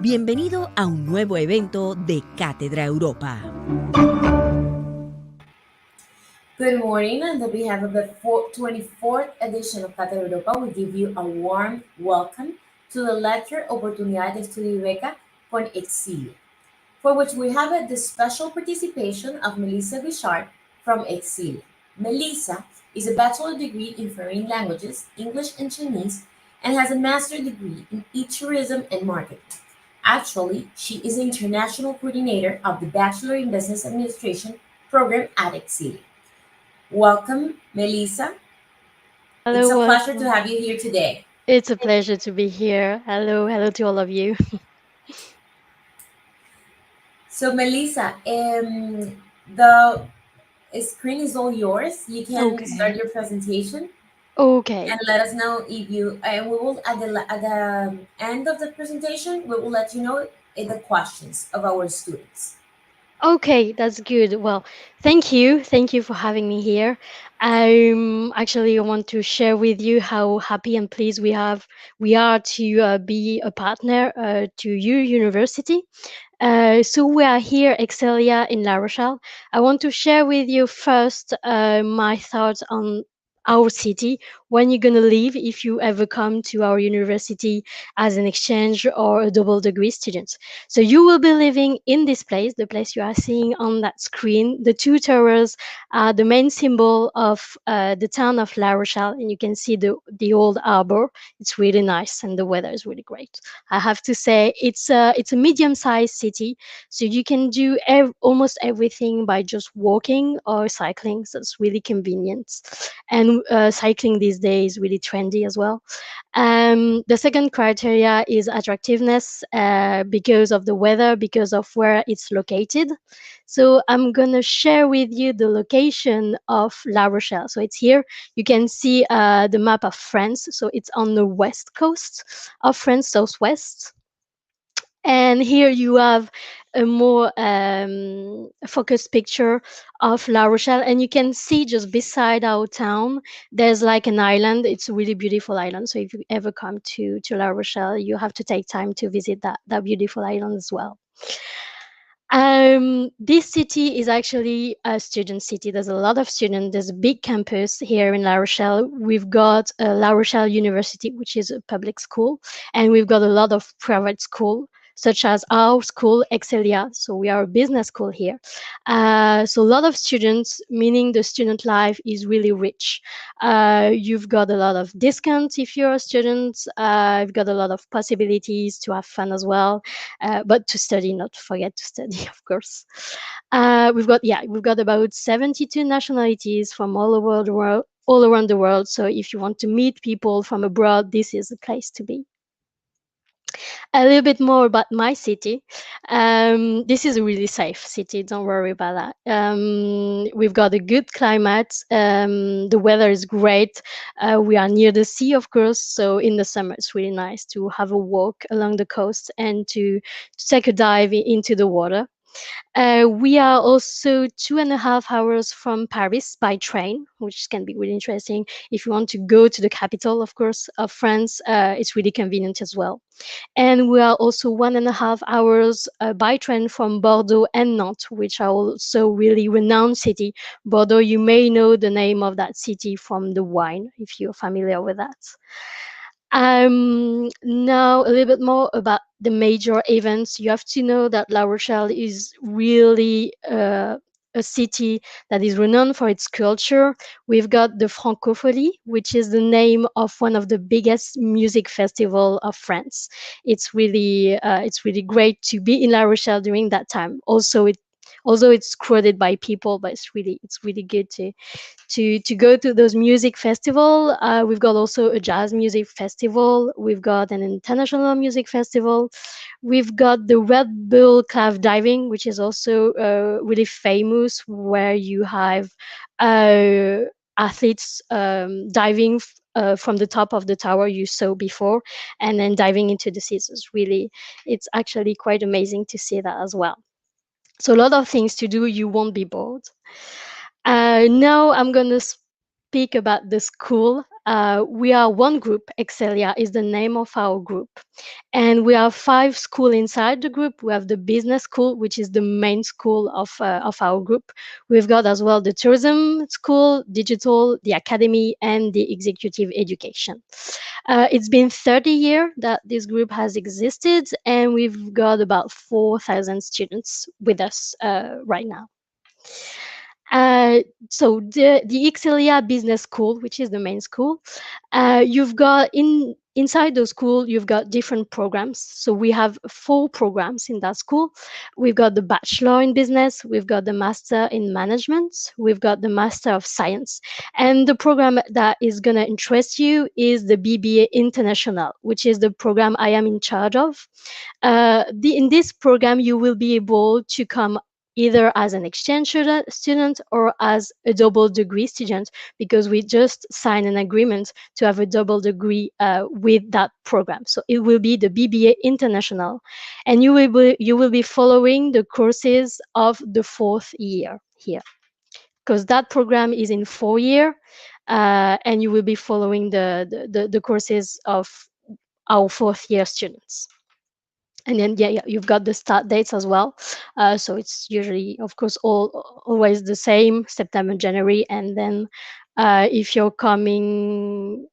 Bienvenido a un nuevo evento de Cátedra Europa. Good morning. On behalf of the 24th edition of Cátedra Europa, we give you a warm welcome to the lecture Oportunidades, estudio y beca con Excelia, for which we have the special participation of Melissa Bichard from Excelia. Melissa is a bachelor degree in foreign languages, English and Chinese, and has a master's degree in e-tourism and marketing. Actually, she is the international coordinator of the Bachelor in Business Administration program at Excelia. Welcome, Melissa. Hello, it's a pleasure to have you here today. It's a pleasure to be here. Hello to all of you. So, Melissa, the screen is all yours. You can start your presentation. Okay. And let us know if you. We will at the end of the presentation, we will let you know the questions of our students. Okay, that's good. Well, thank you for having me here. Actually, I want to share with you how happy and pleased we are to be a partner to your university. So we are here, Excelia in La Rochelle. I want to share with you first my thoughts on our city, when you're going to leave if you ever come to our university as an exchange or a double degree student. So you will be living in this place, the place you are seeing on that screen. The two towers are the main symbol of the town of La Rochelle, and you can see the old harbor. It's really nice and the weather is really great. I have to say it's a medium-sized city, so you can do almost everything by just walking or cycling. So it's really convenient, and cycling these days really trendy as well. The second criteria is attractiveness because of the weather, because of where it's located. So I'm gonna share with you the location of La Rochelle. So it's here. You can see the map of France. So it's on the west coast of France, southwest. And here you have a more focused picture of La Rochelle, and you can see just beside our town there's like an island. It's a really beautiful island, so if you ever come to La Rochelle, you have to take time to visit that beautiful island as well. This city is actually a student city. There's a lot of students. There's a big campus here in La Rochelle. We've got La Rochelle University, which is a public school, and we've got a lot of private school, such as our school, Excelia. So we are a business school here. So a lot of students, meaning the student life is really rich. You've got a lot of discounts if you're a student. You've got a lot of possibilities to have fun as well, but to study, not forget to study, of course. We've got about 72 nationalities from all over the world, all around the world. So if you want to meet people from abroad, this is the place to be. A little bit more about my city. This is a really safe city. Don't worry about that. We've got a good climate. The weather is great. We are near the sea, of course. So in the summer, it's really nice to have a walk along the coast and to take a dive into the water. We are also 2.5 hours from Paris by train, which can be really interesting. If you want to go to the capital, of course, of France, it's really convenient as well. And we are also 1.5 hours by train from Bordeaux and Nantes, which are also really renowned city. Bordeaux, you may know the name of that city from the wine, if you're familiar with that. Now a little bit more about the major events. You have to know that La Rochelle is really a city that is renowned for its culture. We've got the Francophonie, which is the name of one of the biggest music festival of France. It's really great to be in La Rochelle during that time. Although it's crowded by people, but it's really good to go to those music festival. We've got also a jazz music festival. We've got an international music festival. We've got the Red Bull Cave diving, which is also really famous, where you have athletes diving from the top of the tower you saw before, and then diving into the sea. So it's actually quite amazing to see that as well. So a lot of things to do. You won't be bored. Now I'm going to speak about the school We are one group. Excelia is the name of our group, and we have 5 schools inside the group. We have the business school, which is the main school of our group. We've got as well the tourism school, digital, the academy, and the executive education. It's been 30 years that this group has existed, and we've got about 4,000 students with us right now. Uh, so the Excelia Business School, which is the main school, you've got inside the school you've got different programs. So we have 4 programs in that school. We've got the Bachelor in Business, we've got the Master in Management, we've got the Master of Science, and the program that is gonna interest you is the BBA International, which is the program I am in charge of. In this program, you will be able to come either as an exchange student or as a double degree student, because we just signed an agreement to have a double degree with that program. So it will be the BBA International, and you will be following the courses of the 4th year here, because that program is in 4 year, and you will be following the courses of our 4th year students. And then yeah, you've got the start dates as well. So it's usually, of course, always the same, September, January, and then if you're coming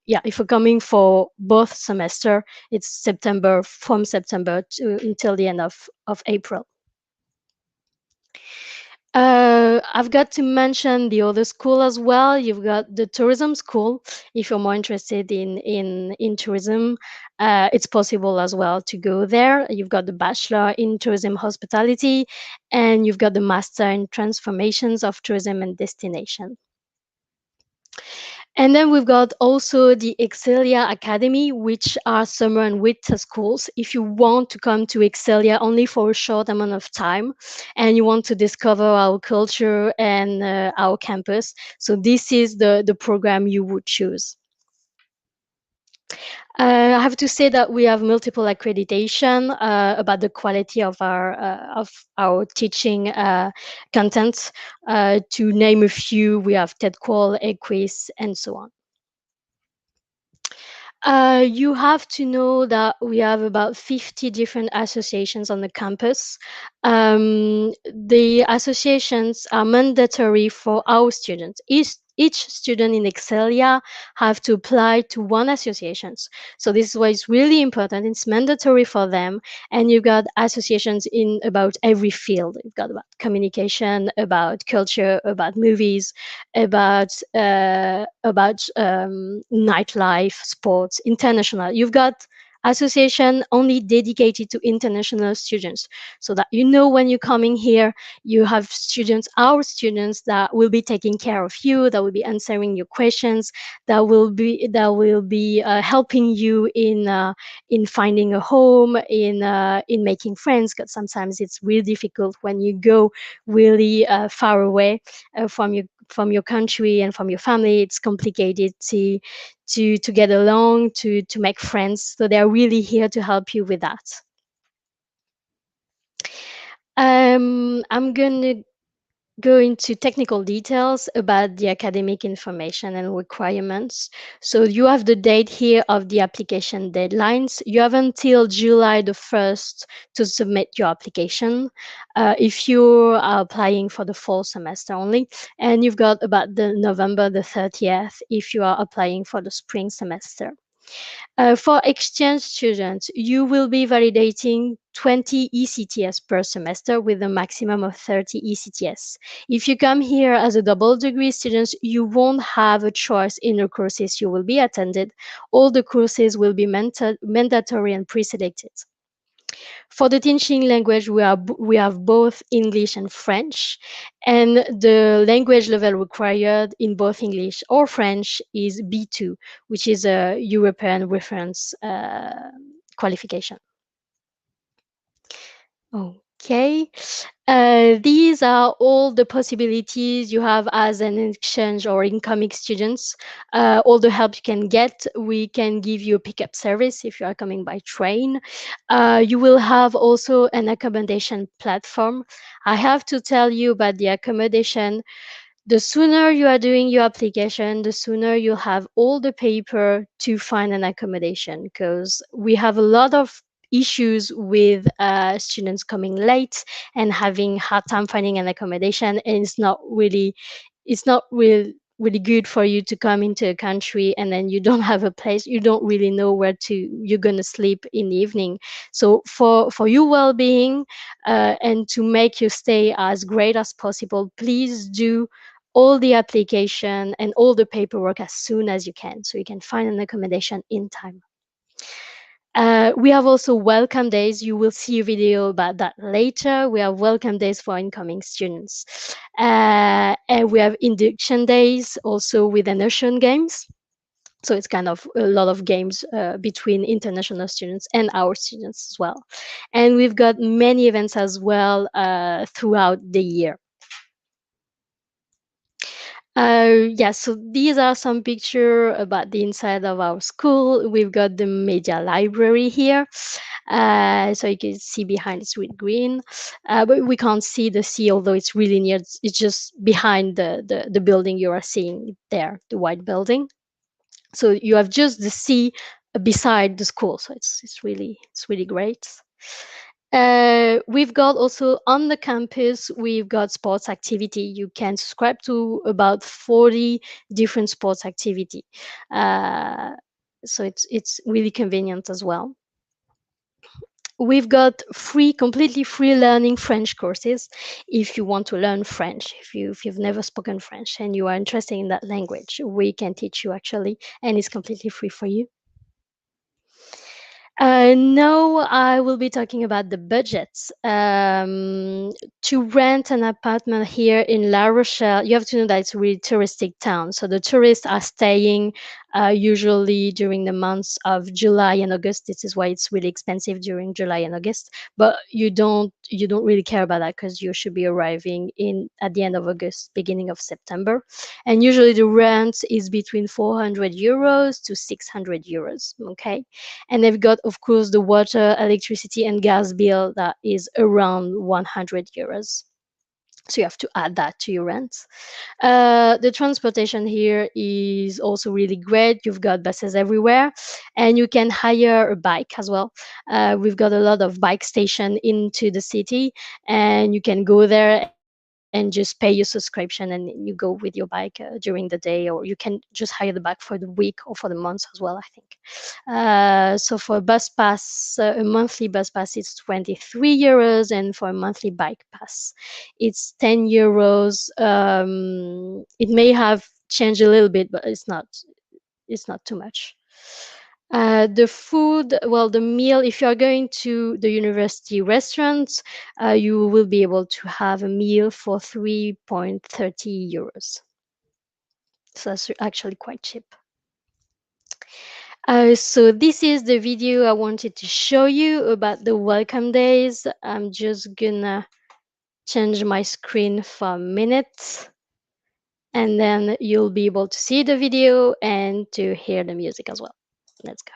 for both semester, it's September, from September to until the end of April. I've got to mention the other school as well. You've got the tourism school. If you're more interested in tourism, it's possible as well to go there. You've got the Bachelor in Tourism Hospitality, and you've got the Master in Transformations of Tourism and Destination. And then we've got also the Excelia Academy, which are summer and winter schools. If you want to come to Excelia only for a short amount of time and you want to discover our culture and our campus, so this is the program you would choose. I have to say that we have multiple accreditation about the quality of our teaching content. To name a few, we have TEDQual, EQUIS, and so on. You have to know that we have about 50 different associations on the campus. The associations are mandatory for our students. Each student in Excelia have to apply to one association. So this is why it's really important. It's mandatory for them. And you've got associations in about every field. You've got about communication, about culture, about movies, about nightlife, sports, international. You've got association only dedicated to international students, so that when you're coming here, you have students, our students, that will be taking care of you, that will be answering your questions, that will be helping you in finding a home, in making friends, because sometimes it's really difficult when you go really far away from your country and from your family. It's complicated to get along, to make friends. So they're really here to help you with that. I'm gonna go into technical details about the academic information and requirements. So you have the date here of the application deadlines. You have until July the 1st to submit your application if you are applying for the fall semester only. And you've got about the November the 30th if you are applying for the spring semester. For exchange students, you will be validating 20 ECTS per semester with a maximum of 30 ECTS. If you come here as a double degree student, you won't have a choice in the courses you will be attended. All the courses will be mandatory and pre-selected. For the teaching language, we have both English and French, and the language level required in both English or French is B2, which is a European reference qualification. Okay, these are all the possibilities you have as an exchange or incoming students. All the help you can get. We can give you a pickup service if you are coming by train. You will have also an accommodation platform. I have to tell you about the accommodation. The sooner you are doing your application, the sooner you'll have all the paper to find an accommodation, because we have a lot of issues with students coming late and having hard time finding an accommodation, and it's not really good for you to come into a country and then you don't have a place, you don't really know where to you're going to sleep in the evening. So for your well-being, and to make your stay as great as possible, please do all the application and all the paperwork as soon as you can, so you can find an accommodation in time. We have also welcome days. You will see a video about that later. We have welcome days for incoming students. And we have induction days also with immersion games. So it's kind of a lot of games between international students and our students as well. And we've got many events as well throughout the year. Yeah, so these are some picture about the inside of our school. We've got the media library here. So you can see behind it's with green, but we can't see the sea, although it's really near. It's just behind the building you are seeing there, the white building. So you have just the sea beside the school. So it's really great. We've got also on the campus, we've got sports activity. You can subscribe to about 40 different sports activity. Uh, so it's really convenient as well. We've got completely free learning French courses. If you want to learn French, if you've never spoken French and you are interested in that language, we can teach you actually, and it's completely free for you. Now I will be talking about the budgets. To rent an apartment here in La Rochelle, you have to know that it's a really touristic town. So the tourists are staying usually during the months of July and August. This is why it's really expensive during July and August. But you don't really care about that, because you should be arriving in at the end of August, beginning of September. And usually the rent is between 400 euros to 600 euros. Okay. And they've got, of course, the water, electricity, and gas bill that is around 100 euros. So you have to add that to your rent. The transportation here is also really great. You've got buses everywhere, and you can hire a bike as well. We've got a lot of bike station into the city, and you can go there and just pay your subscription, and you go with your bike during the day, or you can just hire the bike for the week or for the month as well, I think. So for a bus pass, a monthly bus pass, it's 23 euros, and for a monthly bike pass, it's 10 euros. It may have changed a little bit, but it's not too much. The food, well, the meal, if you are going to the university restaurants, you will be able to have a meal for 3.30 euros. So that's actually quite cheap. So this is the video I wanted to show you about the welcome days. I'm just gonna change my screen for a minute, and then you'll be able to see the video and to hear the music as well. Let's go.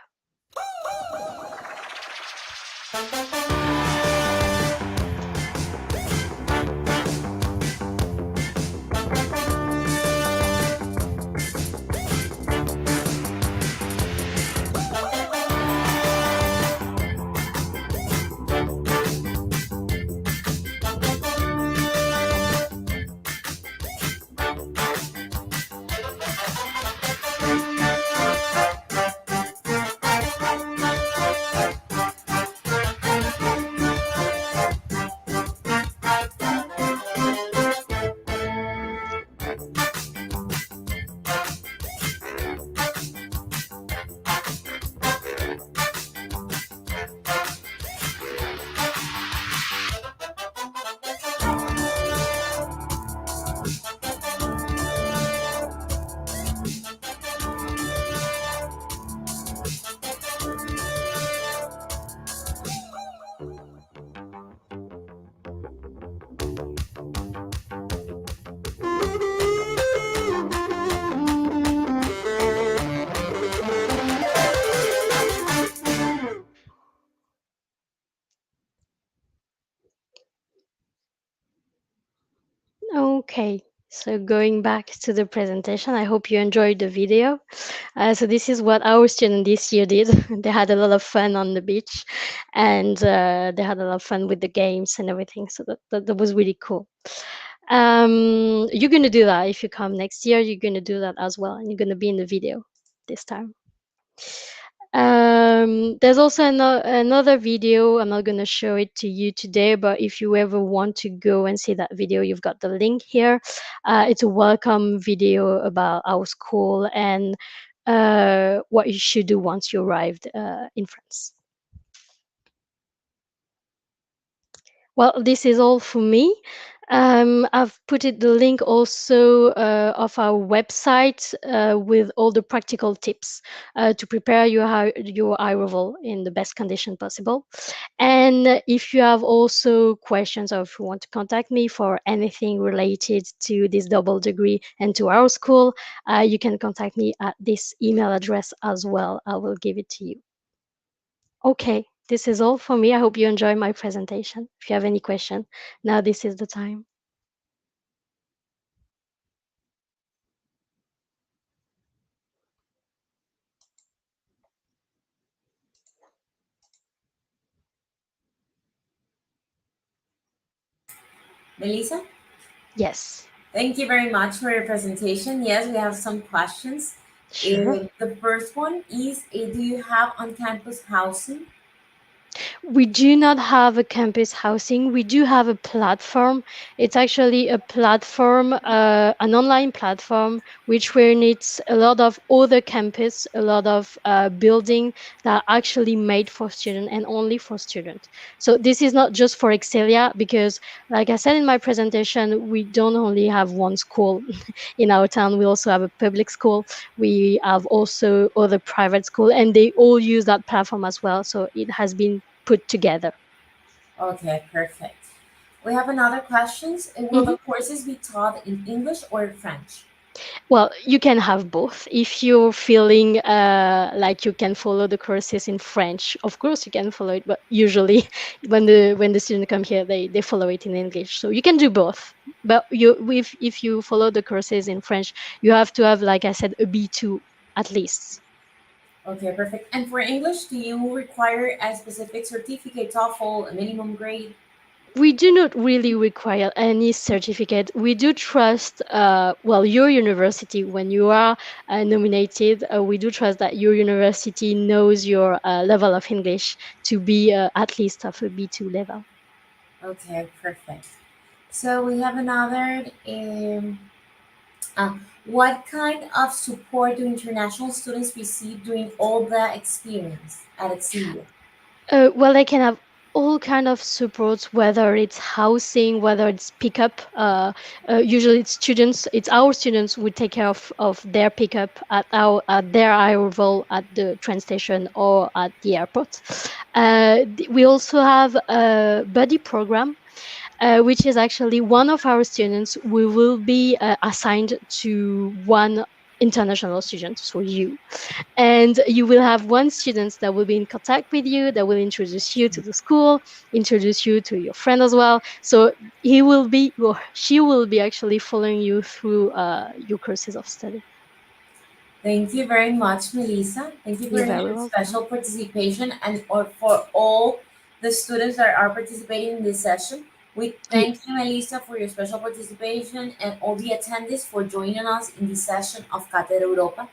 Okay, So going back to the presentation, I hope you enjoyed the video. So this is what our student this year did. They had a lot of fun on the beach, and they had a lot of fun with the games and everything. So that was really cool. You're gonna do that if you come next year. You're gonna do that as well, and you're gonna be in the video this time. There's also another video. I'm not going to show it to you today, but if you ever want to go and see that video, you've got the link here. It's a welcome video about our school and what you should do once you arrived in France. Well, this is all for me. I've put the link also of our website with all the practical tips to prepare your arrival in the best condition possible. And if you have also questions or if you want to contact me for anything related to this double degree and to our school, you can contact me at this email address as well. I will give it to you. Okay, this is all for me. I hope you enjoy my presentation. If you have any question, now this is the time. Melissa? Yes. Thank you very much for your presentation. Yes, we have some questions. Sure. The first one is, do you have on-campus housing? We do not have a campus housing. We do have a platform. It's actually a platform, an online platform, which where needs a lot of other campus, a lot of building that are actually made for students and only for students. So this is not just for Excelia, because like I said in my presentation, we don't only have one school in our town. We also have a public school. We have also other private school, and they all use that platform as well. So it has been put together. Okay, perfect. We have another question. Will the courses be taught in English or French? Well, you can have both. If you're feeling like you can follow the courses in French, of course you can follow it. But usually, when the students come here, they follow it in English. So you can do both. But if you follow the courses in French, you have to have, like I said, a B2 at least. Okay, perfect. And for English, do you require a specific certificate, TOEFL, a minimum grade? We do not really require any certificate. We do trust, well, your university, when you are nominated, we do trust that your university knows your level of English to be at least of a B2 level. Okay, perfect. So we have another. What kind of support do international students receive during all the experience at Excelia? Well, they can have all kind of supports, whether it's housing, whether it's pickup. Usually, it's our students who take care of their pickup at their arrival at the train station or at the airport. We also have a buddy program. Which is actually one of our students. We will be assigned to one international student, so you. And you will have one student that will be in contact with you, that will introduce you to the school, introduce you to your friend as well. So he will be, or she will be actually following you through your courses of study. Thank you very much, Melissa. Thank you for You're your very welcome. special participation and or for all the students that are participating in this session. We Yeah, thank you, Melissa, for your special participation and all the attendees for joining us in this session of Cátedra Europa.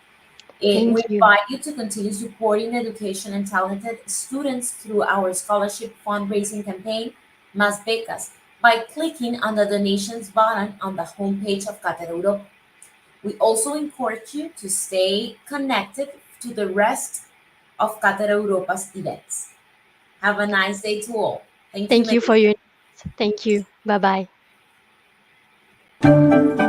We thank you. invite you to continue supporting education and talented students through our scholarship fundraising campaign, Más Becas, by clicking on the donations button on the homepage of Cátedra Europa. We also encourage you to stay connected to the rest of Cátedra Europa's events. Have a nice day to all. Thank you, Thank you for Melissa. your. Thank you. Bye bye.